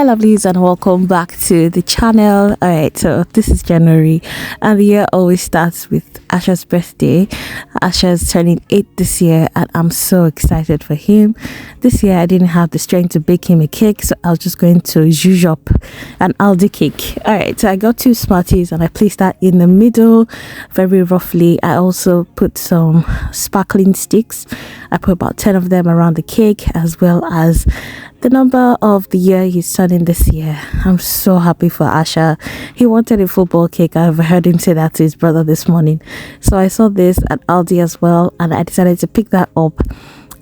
Lovelies, and welcome back to the channel. All right, so this is January and the year always starts with Asha's birthday. Asha's turning 8 this year and I'm so excited for him. This year I didn't have the strength to bake him a cake, so I was just going to zhuzh up an Aldi cake. All right, so I got 2 Smarties and I placed that in the middle very roughly. I also put some sparkling sticks. I put about 10 of them around the cake, as well as the number of the year he's turning this year. I'm so happy for Asha. He wanted a football cake. I've heard him say that to his brother this morning. So I saw this at Aldi as well, and I decided to pick that up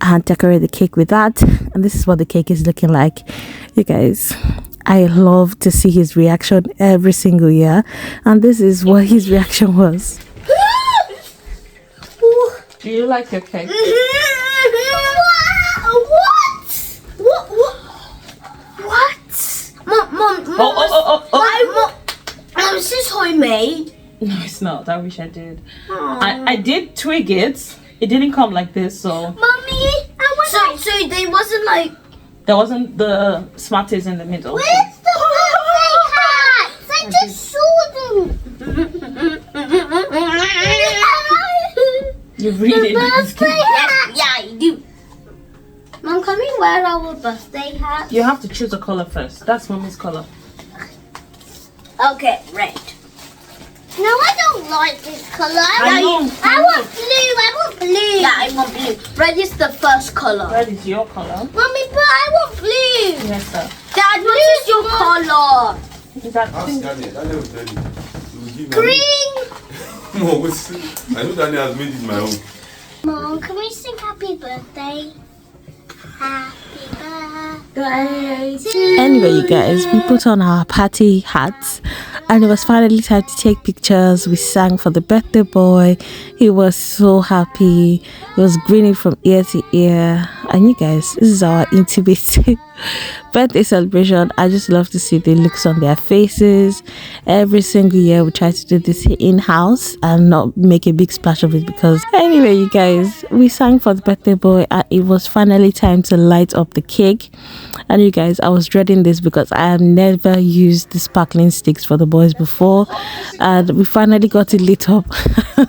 and decorate the cake with that. And this is what the cake is looking like. You guys, I love to see his reaction every single year, and this is what his reaction was. Do you like your cake? Mom, is this homemade? No, it's not. I wish I did. I did twig it. It didn't come like this, so. Mommy, I want. So they wasn't like. There wasn't the Smarties in the middle. Where's the birthday hats? I just saw them. You really need this Birthday cake. hat. Yeah, I do. Mom, can we wear our birthday hats? You have to choose a color first. That's mommy's color. Okay, red. No, I don't like this color. I want blue. I want blue. Yeah, I want blue. Red is the first color. Red is your color. Mommy, but I want blue. Yes, sir. Dad, what is your color? Is that Ask Daniel. Daniel will tell you. He will give Green. No, I know Daniel has made it my own. Mom, can we sing happy birthday? Happy birthday. Anyway, you guys, we put on our party hats and it was finally time to take pictures. We sang for the birthday boy. He was so happy. He was grinning from ear to ear. And you guys, this is our intimate birthday celebration. I just love to see the looks on their faces. Every single year we try to do this in-house and not make a big splash of it, because anyway, you guys, we sang for the birthday boy and it was finally time to light up the cake. And you guys, I was dreading this because I have never used the sparkling sticks for the boys before, and we finally got it lit up.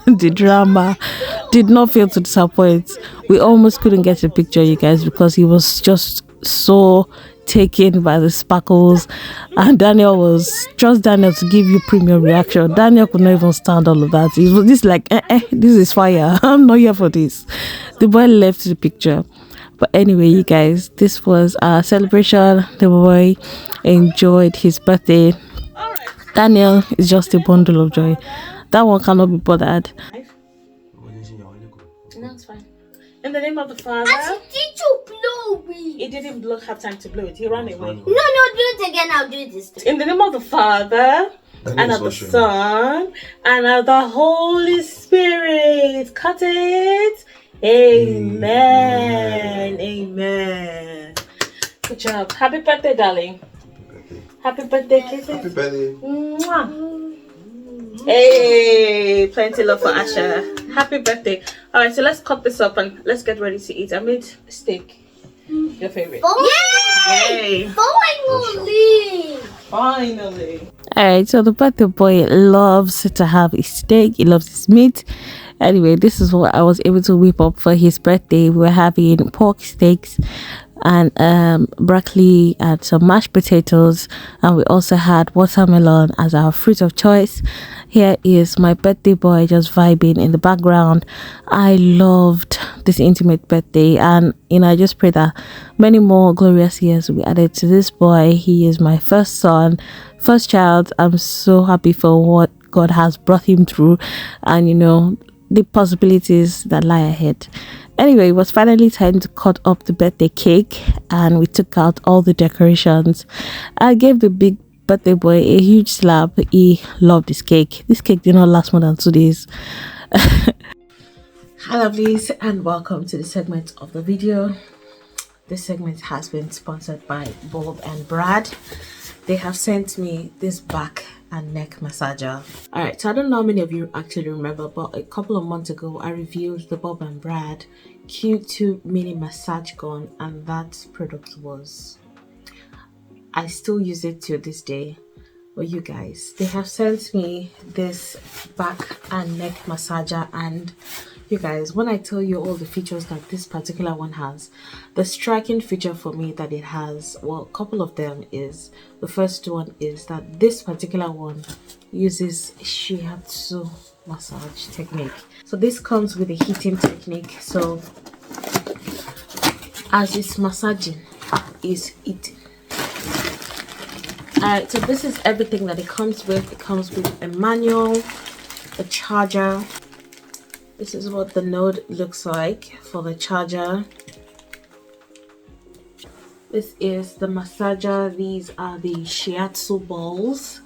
The drama did not fail to disappoint. We almost couldn't get a picture, you guys, because he was just so taken by the sparkles, and Daniel was just Daniel to give you premium reaction. Daniel could not even stand all of that. He was just like, this is fire. I'm not here for this. The boy left the picture. But anyway, you guys, this was our celebration. The boy enjoyed his birthday. Daniel is just a bundle of joy. That one cannot be bothered. No, it's fine. In the name of the Father. Did you blow me? He didn't have time to blow it. He ran away. No, do it again. I'll do this. In the name of the Father, and of the Son, and of the Holy Spirit. Cut it. Amen. Amen. Good job. Happy birthday, darling. Happy birthday, kisses. Happy birthday. Mwah. Hey, plenty love for Asha. Happy birthday. All right, so let's cut this up and let's get ready to eat. I made steak. Your favorite. Yay! Yay! Finally! Finally. All right, so the birthday boy loves to have his steak. He loves his meat. Anyway, this is what I was able to whip up for his birthday. We're having pork steaks and broccoli and some mashed potatoes, and we also had watermelon as our fruit of choice. Here is my birthday boy just vibing in the background. I loved this intimate birthday, and I just pray that many more glorious years will be added to this boy. He is my first son, first child. I'm so happy for what God has brought him through, and the possibilities that lie ahead. Anyway, it was finally time to cut up the birthday cake, and we took out all the decorations. I gave the big birthday boy a huge slap. He loved this cake. This cake did not last more than 2 days. Hi lovelies, and welcome to the segment of the video. This segment has been sponsored by Bob and Brad. They have sent me this back and neck massager. Alright, so I don't know how many of you actually remember, but a couple of months ago I reviewed the Bob and Brad Q2 mini massage gun, and that product was I still use it till this day. But you guys, they have sent me this back and neck massager, and you guys, when I tell you all the features that this particular one has, the striking feature for me that it has, well, a couple of them is, the first one is that this particular one uses shiatsu massage technique. So this comes with a heating technique. So as it's massaging, is heating. Alright, so this is everything that it comes with. It comes with a manual, a charger. This is what the node looks like for the charger. This is the massager. These are the shiatsu balls,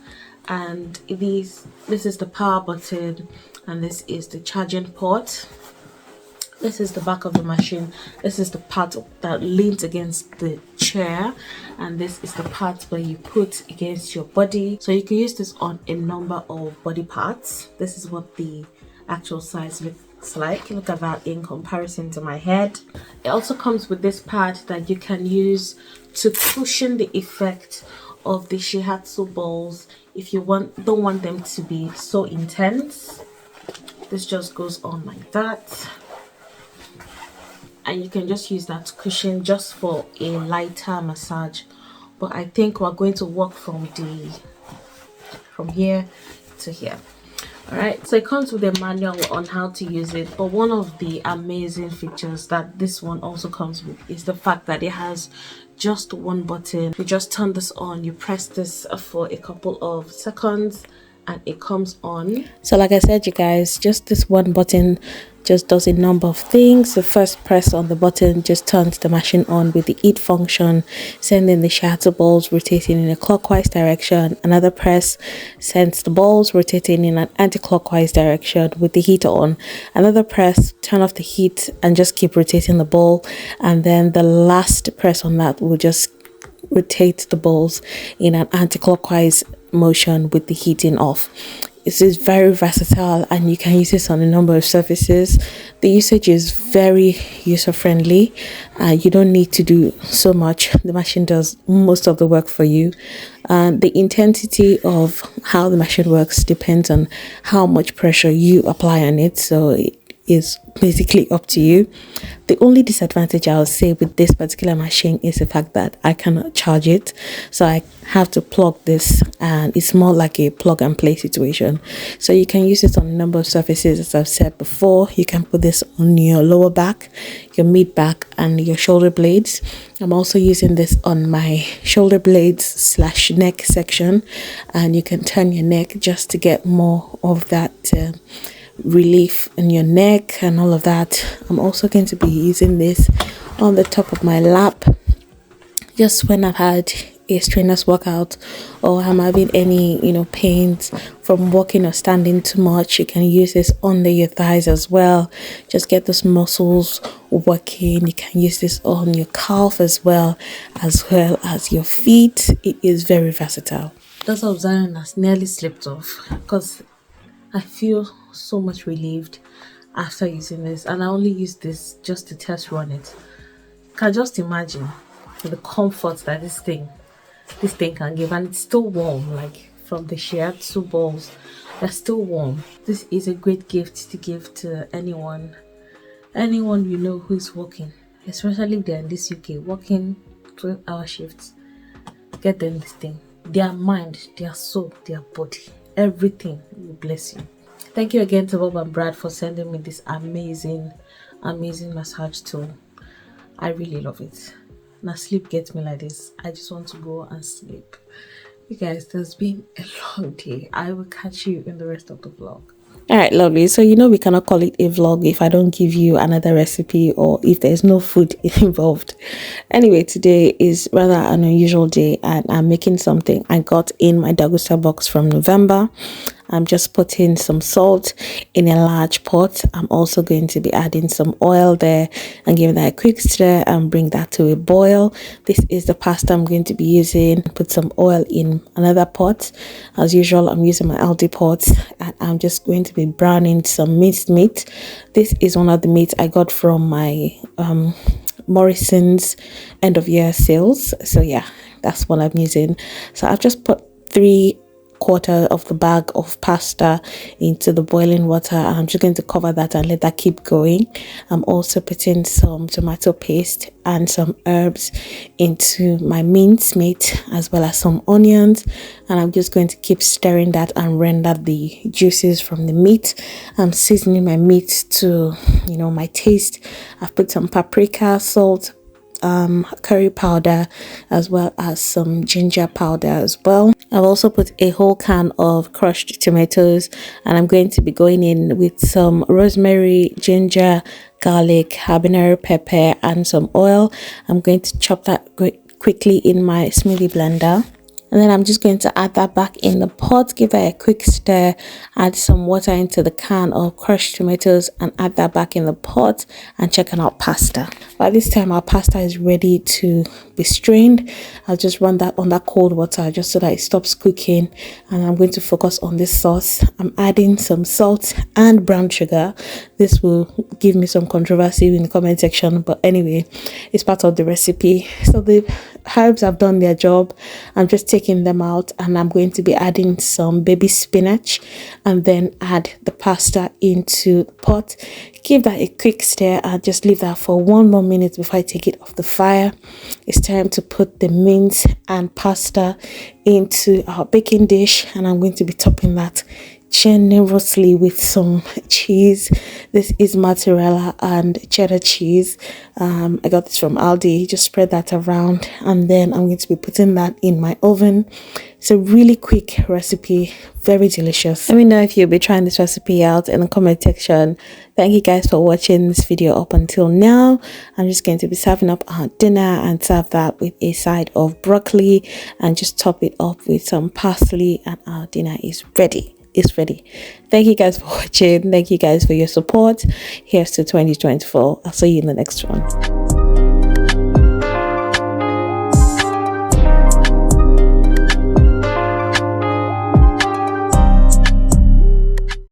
and this is the power button, and this is the charging port. This is the back of the machine. This is the part that leans against the chair, and this is the part where you put against your body. So you can use this on a number of body parts. This is what the actual size looks like. Look at that in comparison to my head. It also comes with this pad that you can use to cushion the effect of the shiatsu balls if you don't want them to be so intense. This just goes on like that, and you can just use that cushion just for a lighter massage. But I think we're going to work from here to here. All right, so it comes with a manual on how to use it, but one of the amazing features that this one also comes with is the fact that it has just one button. You just turn this on, you press this for a couple of seconds, and it comes on. So like I said, you guys, just this one button just does a number of things. The first press on the button just turns the machine on with the heat function, sending the shiatsu balls rotating in a clockwise direction. Another press sends the balls rotating in an anti-clockwise direction with the heater on. Another press, turn off the heat and just keep rotating the ball, and then the last press on that will just rotate the balls in an anti-clockwise motion with the heating off. This is very versatile, and you can use this on a number of surfaces. The usage is very user friendly. You don't need to do so much. The machine does most of the work for you. The intensity of how the machine works depends on how much pressure you apply on it, so it is basically up to you. The only disadvantage I'll say with this particular machine is the fact that I cannot charge it, so I have to plug this, and it's more like a plug and play situation. So you can use it on a number of surfaces. As I've said before, you can put this on your lower back, your mid back, and your shoulder blades. I'm also using this on my shoulder blades / neck section, and you can turn your neck just to get more of that relief in your neck and all of that. I'm also going to be using this on the top of my lap just when I've had a strenuous workout, or I'm having any pains from walking or standing too much. You can use this under your thighs as well, just get those muscles working. You can use this on your calf as well as your feet. It is very versatile. Those of Zion has nearly slipped off because I feel so much relieved after using this, and I only use this just to test run it. You can just imagine the comfort that this thing can give, and it's still warm, like from the shiatsu balls, they're still warm. This is a great gift to give to anyone who is working, especially if they're in this UK working 12-hour shifts. Get them this thing. Their mind, their soul, their body, everything will bless you. Thank you again to Bob and Brad for sending me this amazing massage tool. I really love it. Now sleep gets me like this. I just want to go and sleep. You guys, there's been a long day. I will catch you in the rest of the vlog. All right, lovely. So we cannot call it a vlog if I don't give you another recipe or if there's no food involved. Anyway, today is rather an unusual day, and I'm making something I got in my Dagusta box from November. I'm just putting some salt in a large pot. I'm also going to be adding some oil there and giving that a quick stir and bring that to a boil. This is the pasta I'm going to be using. Put some oil in another pot. As usual, I'm using my Aldi pot, and I'm just going to be browning some minced meat. This is one of the meats I got from my Morrison's end of year sales. So yeah, That's what I'm using. So I've just put 3/4 of the bag of pasta into the boiling water, and I'm just going to cover that and let that keep going. I'm also putting some tomato paste and some herbs into my minced meat, as well as some onions, and I'm just going to keep stirring that and render the juices from the meat. I'm seasoning my meat to my taste. I've put some paprika, salt, curry powder, as well as some ginger powder as well. I've also put a whole can of crushed tomatoes, and I'm going to be going in with some rosemary, ginger, garlic, habanero pepper, and some oil. I'm going to chop that quickly in my smoothie blender. And then I'm just going to add that back in the pot, give it a quick stir, add some water into the can of crushed tomatoes, and add that back in the pot and check on our pasta. By this time, our pasta is ready to be strained. I'll just run that on that cold water just so that it stops cooking. And I'm going to focus on this sauce. I'm adding some salt and brown sugar. This will give me some controversy in the comment section, but anyway, it's part of the recipe. So the herbs have done their job. I'm just taking them out, and I'm going to be adding some baby spinach, and then add the pasta into the pot. Give that a quick stir and just leave that for 1 more minute before I take it off the fire. It's time to put the mince and pasta into our baking dish, and I'm going to be topping that generously with some cheese. This is mozzarella and cheddar cheese. I got this from Aldi. Just spread that around, and then I'm going to be putting that in my oven. It's a really quick recipe, very delicious. Let me know if you'll be trying this recipe out in the comment section. Thank you guys for watching this video up until now. I'm just going to be serving up our dinner, and serve that with a side of broccoli, and just top it up with some parsley, and our dinner is ready. It's ready. Thank you guys for watching. Thank you guys for your support. Here's to 2024. I'll see you in the next one.